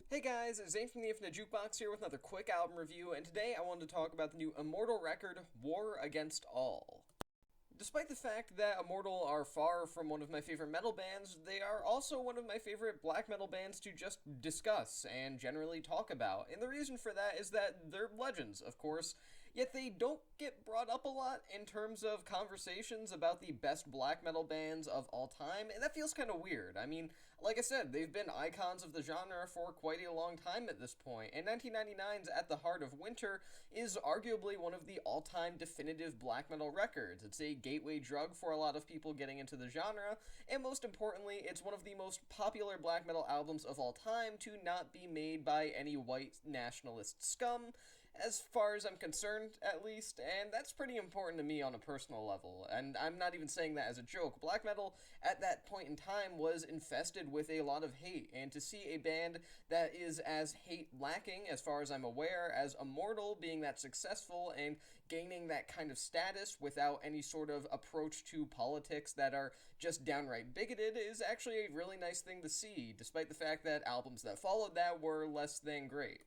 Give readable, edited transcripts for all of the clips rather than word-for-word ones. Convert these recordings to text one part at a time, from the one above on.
Hey guys, it's Zane from the Infinite Jukebox here with another quick album review, and today I wanted to talk about the new Immortal record, War Against All. Despite the fact that Immortal are far from one of my favorite metal bands, they are also one of my favorite black metal bands to just discuss and generally talk about. And the reason for that is that they're legends, of course, yet they don't get brought up a lot in terms of conversations about the best black metal bands of all time, and that feels kind of weird. I mean, like I said, they've been icons of the genre for quite a long time at this point, and 1999's At the Heart of Winter is arguably one of the all-time definitive black metal records. It's a gateway drug for a lot of people getting into the genre, and most importantly, it's one of the most popular black metal albums of all time to not be made by any white nationalist scum, as far as I'm concerned, at least, and that's pretty important to me on a personal level, and I'm not even saying that as a joke. Black metal, at that point in time, was infested with a lot of hate, and to see a band that is as hate-lacking, as far as I'm aware, as Immortal being that successful and gaining that kind of status without any sort of approach to politics that are just downright bigoted is actually a really nice thing to see, despite the fact that albums that followed that were less than great.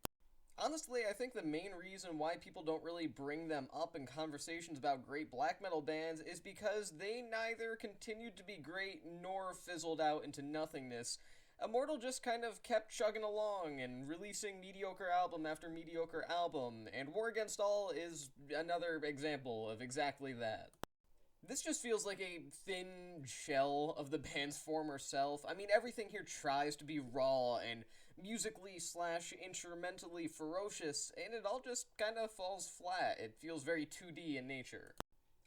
Honestly, I think the main reason why people don't really bring them up in conversations about great black metal bands is because they neither continued to be great nor fizzled out into nothingness. Immortal just kind of kept chugging along and releasing mediocre album after mediocre album, and War Against All is another example of exactly that. This just feels like a thin shell of the band's former self. I mean, everything here tries to be raw and musically slash instrumentally ferocious, and it all just kind of falls flat. It feels very 2D in nature.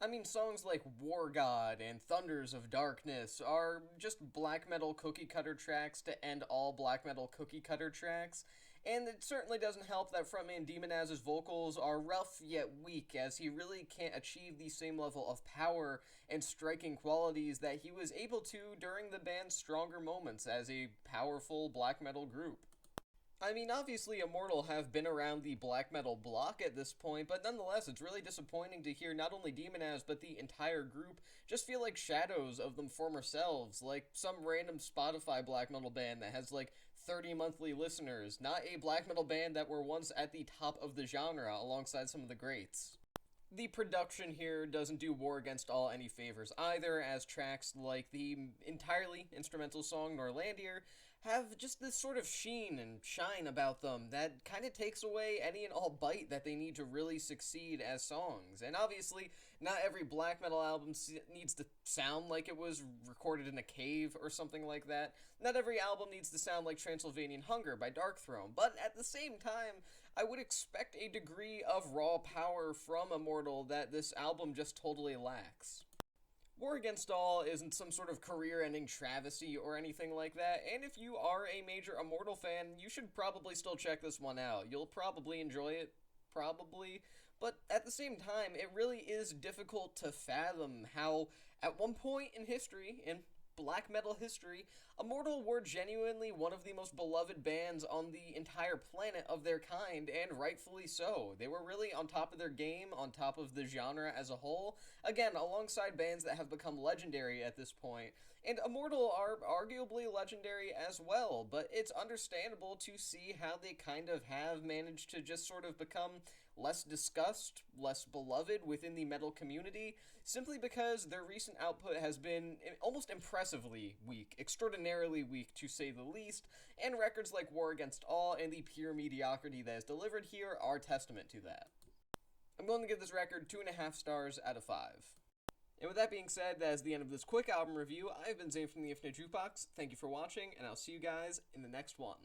I mean, songs like War God and Thunders of Darkness are just black metal cookie cutter tracks to end all black metal cookie cutter tracks, and it certainly doesn't help that frontman Demonaz's vocals are rough yet weak, as he really can't achieve the same level of power and striking qualities that he was able to during the band's stronger moments as a powerful black metal group. I mean, obviously, Immortal have been around the black metal block at this point, but nonetheless, it's really disappointing to hear not only Demonaz, but the entire group just feel like shadows of them former selves, like some random Spotify black metal band that has like 30 monthly listeners, not a black metal band that were once at the top of the genre alongside some of the greats. The production here doesn't do War Against All any favors either, as tracks like the entirely instrumental song Norlandier have just this sort of sheen and shine about them that kind of takes away any and all bite that they need to really succeed as songs. And obviously, not every black metal album needs to sound like it was recorded in a cave or something like that. Not every album needs to sound like Transylvanian Hunger by Darkthrone, but at the same time, I would expect a degree of raw power from Immortal that this album just totally lacks. War Against All isn't some sort of career-ending travesty or anything like that, and if you are a major Immortal fan, you should probably still check this one out. You'll probably enjoy it, probably, but at the same time, it really is difficult to fathom how, at one point in history, in black metal history, Immortal were genuinely one of the most beloved bands on the entire planet of their kind, and rightfully so. They were really on top of their game, on top of the genre as a whole, again, alongside bands that have become legendary at this point. And Immortal are arguably legendary as well, but it's understandable to see how they kind of have managed to just sort of become less discussed, less beloved within the metal community, simply because their recent output has been almost impressively weak, extraordinarily weak to say the least, and records like War Against All and the pure mediocrity that is delivered here are testament to that. I'm going to give this record 2.5 stars out of 5. And with that being said, that is the end of this quick album review. I've been Zane from the Infinite Jukebox. Thank you for watching, and I'll see you guys in the next one.